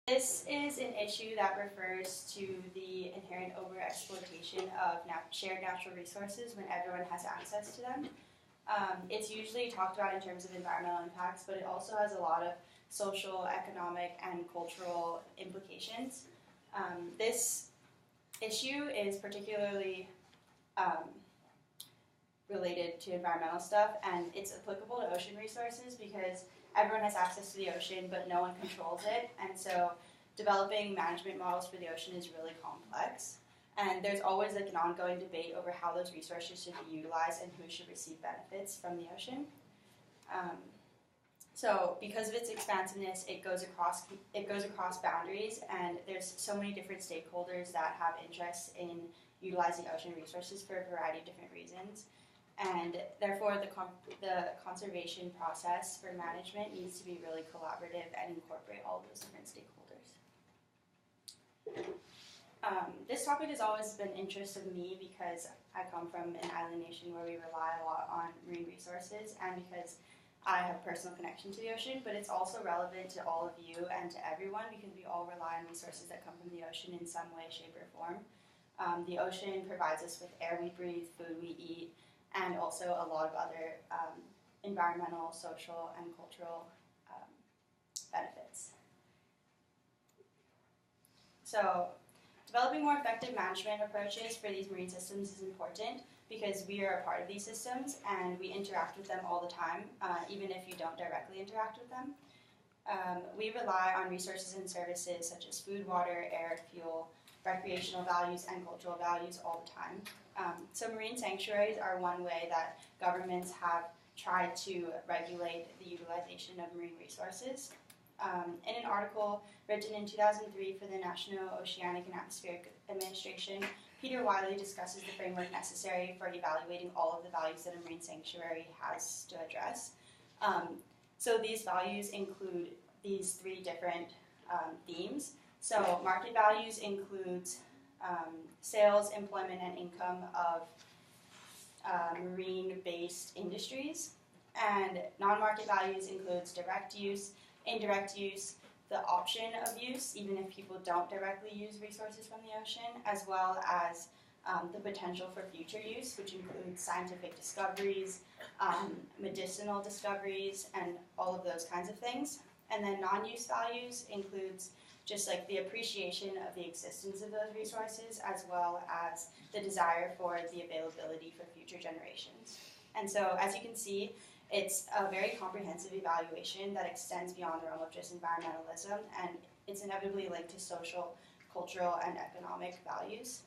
This is an issue that refers to the inherent overexploitation of shared natural resources when everyone has access to them. It's usually talked about in terms of environmental impacts, but it also has a lot of social, economic, and cultural implications. This issue is particularly related to environmental stuff, and it's applicable to ocean resources because everyone has access to the ocean, but no one controls it, and so developing management models for the ocean is really complex. And there's always like an ongoing debate over how those resources should be utilized and who should receive benefits from the ocean. So because of its expansiveness, it goes across boundaries, and there's so many different stakeholders that have interests in utilizing ocean resources for a variety of different reasons. And therefore, the conservation process for management needs to be really collaborative and incorporate all of those different stakeholders. This topic has always been an interest of me because I come from an island nation where we rely a lot on marine resources, and because I have personal connection to the ocean, but it's also relevant to all of you and to everyone because we all rely on resources that come from the ocean in some way, shape, or form. The ocean provides us with air we breathe, food we eat, and also a lot of other environmental, social, and cultural benefits. So, developing more effective management approaches for these marine systems is important because we are a part of these systems and we interact with them all the time, even if you don't directly interact with them. We rely on resources and services such as food, water, air, fuel, recreational values, and cultural values all the time. So marine sanctuaries are one way that governments have tried to regulate the utilization of marine resources. In an article written in 2003 for the National Oceanic and Atmospheric Administration, Peter Wiley discusses the framework necessary for evaluating all of the values that a marine sanctuary has to address. So these values include these three different themes. So market values includes sales, employment, and income of marine-based industries. And non-market values includes direct use, indirect use, the option of use, even if people don't directly use resources from the ocean, as well as the potential for future use, which includes scientific discoveries, medicinal discoveries, and all of those kinds of things. And then non-use values includes just like the appreciation of the existence of those resources, as well as the desire for the availability for future generations. And so, as you can see, it's a very comprehensive evaluation that extends beyond the realm of just environmentalism, and it's inevitably linked to social, cultural, and economic values.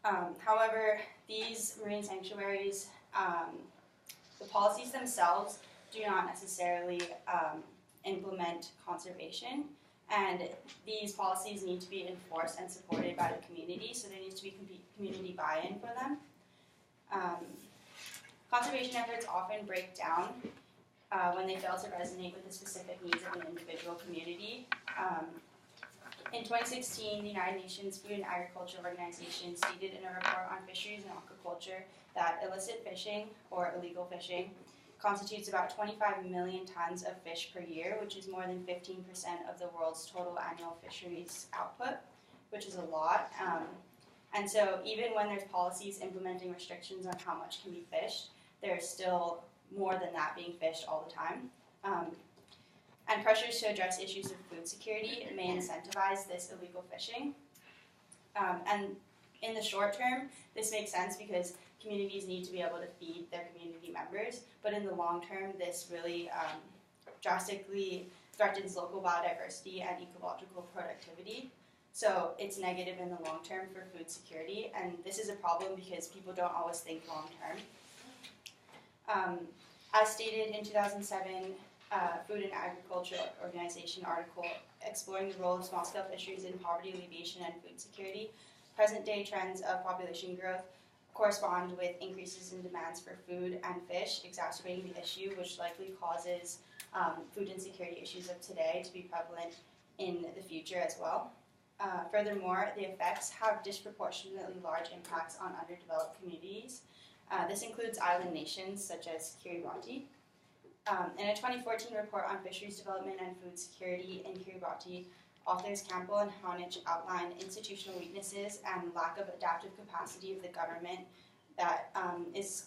However, these marine sanctuaries, the policies themselves do not necessarily implement conservation, and these policies need to be enforced and supported by the community, so there needs to be community buy-in for them. Conservation efforts often break down when they fail to resonate with the specific needs of an individual community. In 2016, the United Nations Food and Agriculture Organization stated in a report on fisheries and aquaculture that illicit fishing, or illegal fishing, constitutes about 25 million tons of fish per year, which is more than 15% of the world's total annual fisheries output, which is a lot. And so even when there's policies implementing restrictions on how much can be fished, there's still more than that being fished all the time. And pressures to address issues of food security may incentivize this illegal fishing. And in the short term, this makes sense because communities need to be able to feed their community members, but in the long term, this really drastically threatens local biodiversity and ecological productivity. So it's negative in the long term for food security, and this is a problem because people don't always think long term. As stated in 2007, Food and Agriculture Organization article exploring the role of small-scale fisheries in poverty alleviation and food security, present-day trends of population growth correspond with increases in demands for food and fish, exacerbating the issue, which likely causes food insecurity issues of today to be prevalent in the future as well. Furthermore, the effects have disproportionately large impacts on underdeveloped communities. This includes island nations such as Kiribati. In a 2014 report on fisheries development and food security in Kiribati, authors Campbell and Honich outlined institutional weaknesses and lack of adaptive capacity of the government that is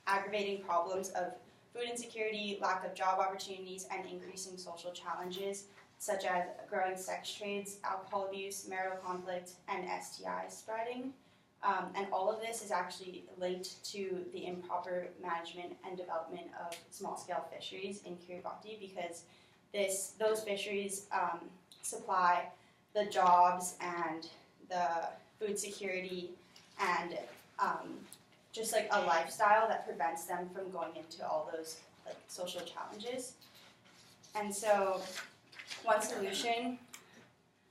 aggravating problems of food insecurity, lack of job opportunities, and increasing social challenges such as growing sex trades, alcohol abuse, marital conflict, and STIs spreading. And all of this is actually linked to the improper management and development of small-scale fisheries in Kiribati, because those fisheries supply the jobs and the food security and just like a lifestyle that prevents them from going into all those like social challenges. And so one solution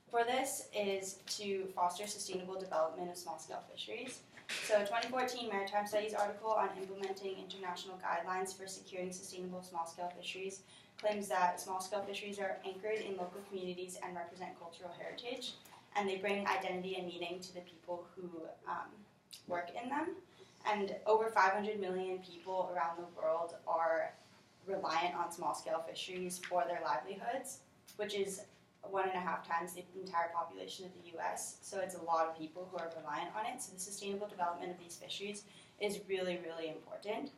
for this is to foster sustainable development of small-scale fisheries. So a 2014 Maritime Studies article on implementing international guidelines for securing sustainable small-scale fisheries claims that small-scale fisheries are anchored in local communities and represent cultural heritage, and they bring identity and meaning to the people who work in them. And over 500 million people around the world are reliant on small-scale fisheries for their livelihoods, which is 1.5 times the entire population of the US. So it's a lot of people who are reliant on it. So the sustainable development of these fisheries is really, really important.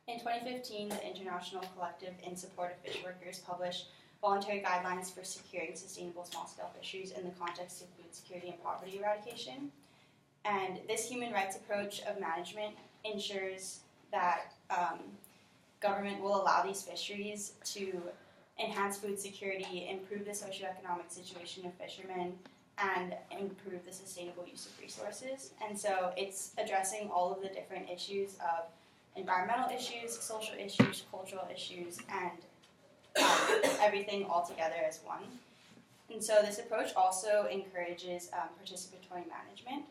In 2015, the International Collective in Support of Fish Workers published voluntary guidelines for securing sustainable small-scale fisheries in the context of food security and poverty eradication. And this human rights approach of management ensures that government will allow these fisheries to enhance food security, improve the socioeconomic situation of fishermen, and improve the sustainable use of resources. And so it's addressing all of the different issues of environmental issues, social issues, cultural issues, and everything all together as one. And so this approach also encourages participatory management.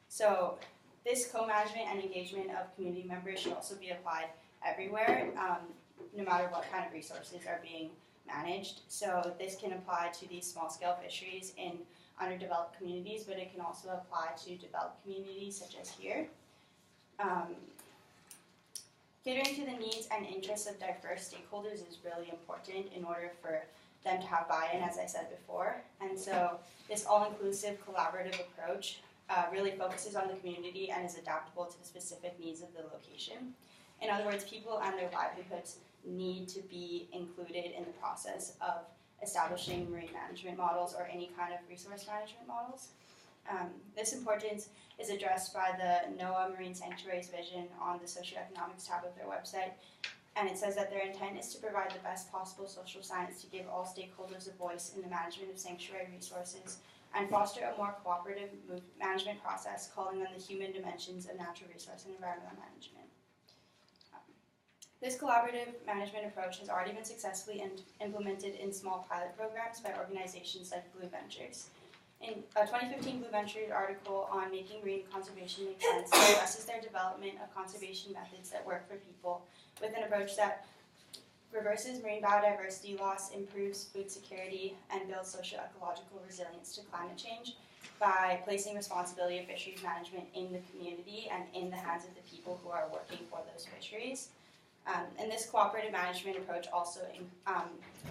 So this co-management and engagement of community members should also be applied everywhere, no matter what kind of resources are being managed. So this can apply to these small-scale fisheries in underdeveloped communities, but it can also apply to developed communities such as here. Catering to the needs and interests of diverse stakeholders is really important in order for them to have buy-in, as I said before. And so this all-inclusive collaborative approach really focuses on the community and is adaptable to the specific needs of the location. In other words, people and their livelihoods need to be included in the process of establishing marine management models or any kind of resource management models. This importance is addressed by the NOAA Marine Sanctuaries vision on the socioeconomics tab of their website, and it says that their intent is to provide the best possible social science to give all stakeholders a voice in the management of sanctuary resources and foster a more cooperative management process calling on the human dimensions of natural resource and environmental management. This collaborative management approach has already been successfully implemented in small pilot programs by organizations like Blue Ventures. In a 2015 Blue Ventures article on making marine conservation make sense, it addresses their development of conservation methods that work for people with an approach that reverses marine biodiversity loss, improves food security, and builds socio-ecological resilience to climate change by placing responsibility of fisheries management in the community and in the hands of the people who are working for those fisheries. And this cooperative management approach also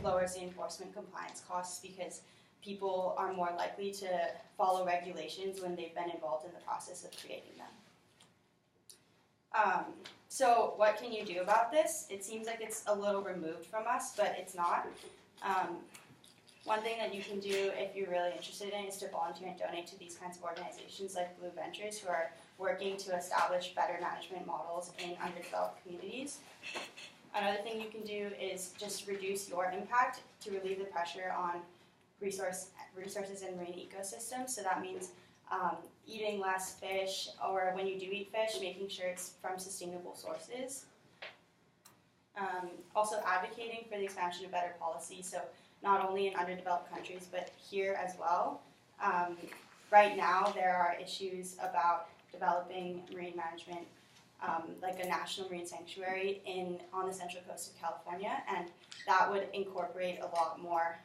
lowers the enforcement compliance costs because people are more likely to follow regulations when they've been involved in the process of creating them. So what can you do about this? It seems like it's a little removed from us, but it's not. One thing that you can do if you're really interested in is to volunteer and donate to these kinds of organizations like Blue Ventures who are working to establish better management models in underdeveloped communities. Another thing you can do is just reduce your impact to relieve the pressure on resources in marine ecosystems. So that means eating less fish, or when you do eat fish, making sure it's from sustainable sources. Also advocating for the expansion of better policy, so not only in underdeveloped countries, but here as well. Right now, there are issues about developing marine management, like a national marine sanctuary on the central coast of California, and that would incorporate a lot more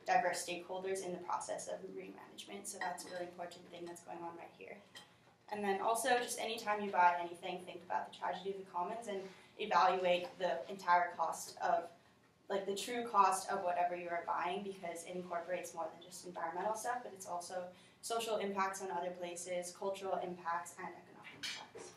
diverse stakeholders in the process of marine management, so that's a really important thing that's going on right here. And then also, just anytime you buy anything, think about the tragedy of the commons, and evaluate the entire cost of, like the true cost of whatever you are buying, because it incorporates more than just environmental stuff, but it's also social impacts on other places, cultural impacts, and economic impacts.